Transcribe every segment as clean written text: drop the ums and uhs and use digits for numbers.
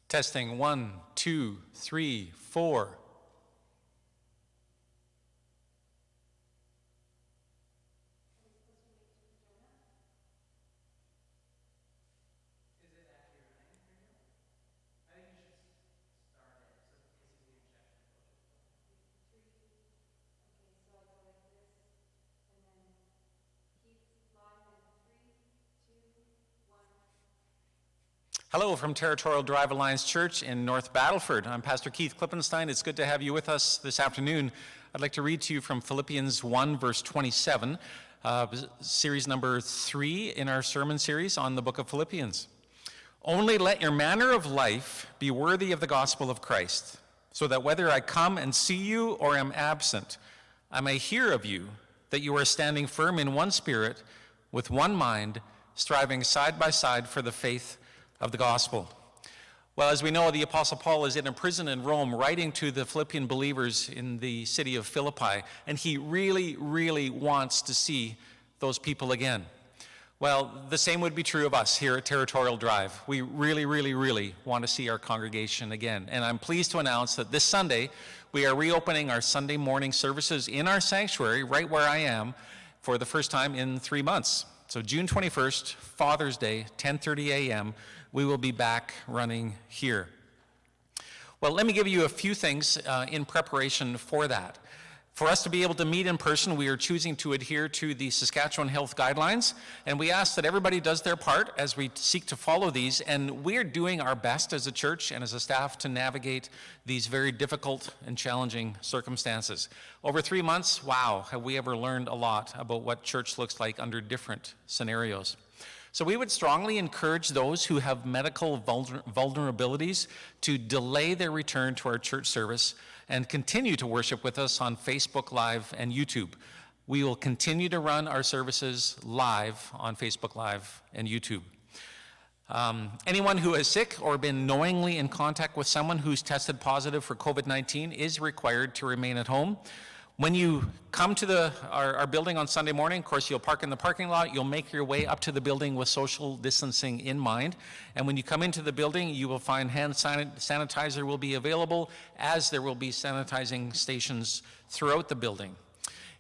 Testing 1, 2, 3, 4. Hello from Territorial Drive Alliance Church in North Battleford. I'm Pastor Keith Klippenstein. It's good to have you with us this afternoon. I'd like to read to you from Philippians 1, verse 27, series number 3 in our sermon series on the book of Philippians. Only let your manner of life be worthy of the gospel of Christ, so that whether I come and see you or am absent, I may hear of you that you are standing firm in one spirit, with one mind, striving side by side for the faith of the gospel. Well, as we know, the Apostle Paul is in a prison in Rome writing to the Philippian believers in the city of Philippi, and he really wants to see those people again. Well, the same would be true of us here at Territorial Drive. We really want to see our congregation again. And I'm pleased to announce that this Sunday, we are reopening our Sunday morning services in our sanctuary, right where I am, for the first time in 3 months. So June 21st, Father's Day, 10:30 a.m., we will be back running here. Well, let me give you a few things in preparation for that. For us to be able to meet in person, we are choosing to adhere to the Saskatchewan Health Guidelines, and we ask that everybody does their part as we seek to follow these, and we're doing our best as a church and as a staff to navigate these very difficult and challenging circumstances. Over 3 months, wow, have we ever learned a lot about what church looks like under different scenarios. So we would strongly encourage those who have medical vulnerabilities to delay their return to our church service and continue to worship with us on Facebook Live and YouTube. We will continue to run our services live on Facebook Live and YouTube. Anyone who is sick or been knowingly in contact with someone who's tested positive for COVID-19 is required to remain at home. When you come to our building on Sunday morning, of course, you'll park in the parking lot. You'll make your way up to the building with social distancing in mind. And when you come into the building, you will find hand sanitizer will be available, as there will be sanitizing stations throughout the building.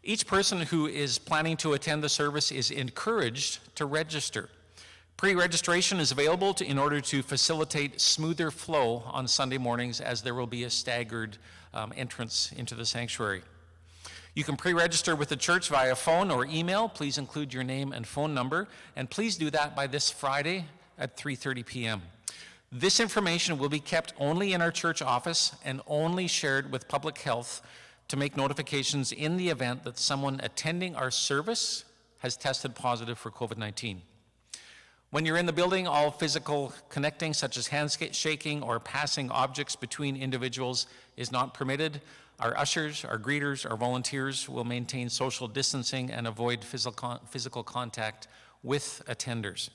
Each person who is planning to attend the service is encouraged to register. Pre-registration is available in order to facilitate smoother flow on Sunday mornings, as there will be a staggered entrance into the sanctuary. You can pre-register with the church via phone or email. Please include your name and phone number, and please do that by this Friday at 3:30 p.m. This information will be kept only in our church office and only shared with public health to make notifications in the event that someone attending our service has tested positive for COVID-19. When you're in the building, all physical connecting, such as handshaking or passing objects between individuals, is not permitted. Our ushers, our greeters, our volunteers will maintain social distancing and avoid physical contact with attenders.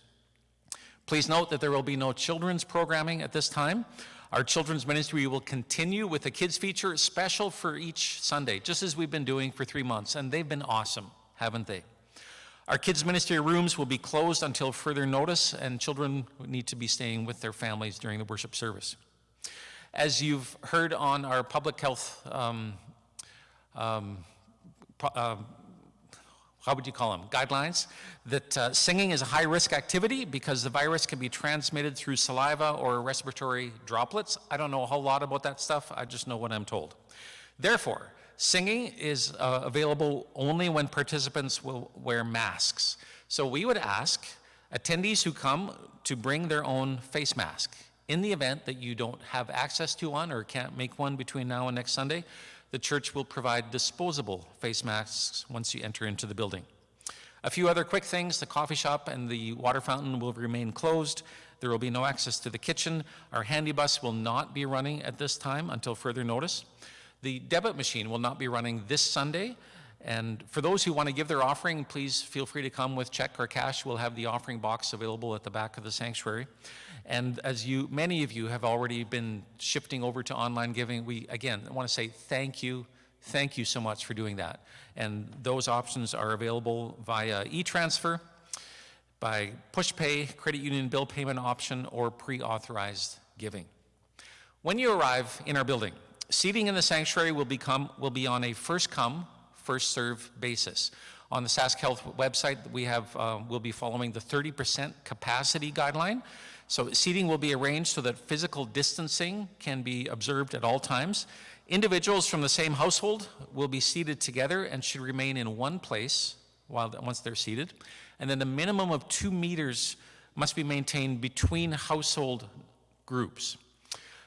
Please note that there will be no children's programming at this time. Our children's ministry will continue with a kids feature special for each Sunday, just as we've been doing for 3 months, and they've been awesome, haven't they? Our kids ministry rooms will be closed until further notice, and children need to be staying with their families during the worship service. As you've heard on our public health, guidelines, that singing is a high-risk activity because the virus can be transmitted through saliva or respiratory droplets. I don't know a whole lot about that stuff. I just know what I'm told. Therefore, singing is available only when participants will wear masks. So we would ask attendees who come to bring their own face mask. In the event that you don't have access to one or can't make one between now and next Sunday, the church will provide disposable face masks once you enter into the building. A few other quick things: the coffee shop and the water fountain will remain closed. There will be no access to the kitchen. Our handy bus will not be running at this time until further notice. The debit machine will not be running this Sunday. And for those who want to give their offering, please feel free to come with check or cash. We'll have the offering box available at the back of the sanctuary. And as many of you have already been shifting over to online giving, we, again, want to say thank you. Thank you so much for doing that. And those options are available via e-transfer, by push pay, credit union bill payment option, or pre-authorized giving. When you arrive in our building, seating in the sanctuary will be on a first come, first serve basis. On the Sask Health website, we'll be following the 30% capacity guideline. So seating will be arranged so that physical distancing can be observed at all times. Individuals from the same household will be seated together and should remain in one place once they're seated. And then the minimum of 2 meters must be maintained between household groups.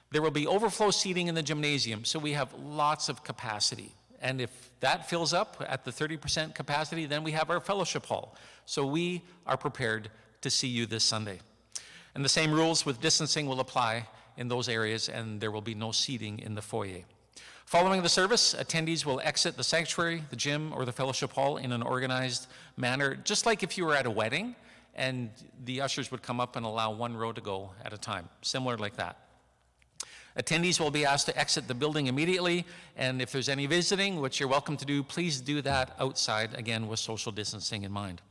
There will be overflow seating in the gymnasium, so we have lots of capacity. And if that fills up at the 30% capacity, then we have our fellowship hall. So we are prepared to see you this Sunday. And the same rules with distancing will apply in those areas, and there will be no seating in the foyer. Following the service, attendees will exit the sanctuary, the gym, or the fellowship hall in an organized manner, just like if you were at a wedding, and the ushers would come up and allow one row to go at a time, similar like that. Attendees will be asked to exit the building immediately, and if there's any visiting, which you're welcome to do, please do that outside, again, with social distancing in mind.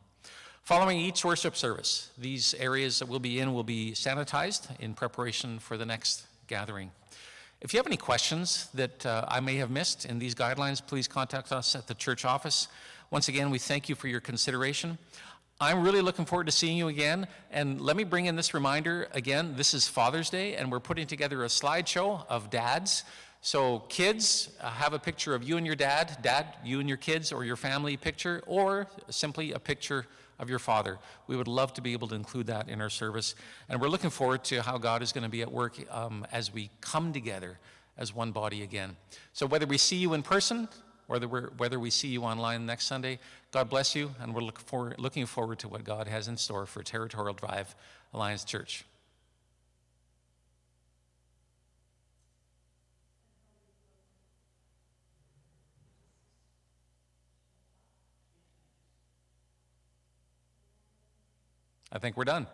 Following each worship service, these areas that we'll be in will be sanitized in preparation for the next gathering. If you have any questions that I may have missed in these guidelines, please contact us at the church office. Once again, we thank you for your consideration. I'm really looking forward to seeing you again, and let me bring in this reminder again. This is Father's Day, and we're putting together a slideshow of dads. So kids, have a picture of you and your dad, you and your kids or your family picture, or simply a picture of your father. We would love to be able to include that in our service, and we're looking forward to how God is going to be at work as we come together as one body again. So whether we see you in person, or whether we see you online next Sunday, God bless you, and we're looking forward to what God has in store for Territorial Drive Alliance Church. I think we're done.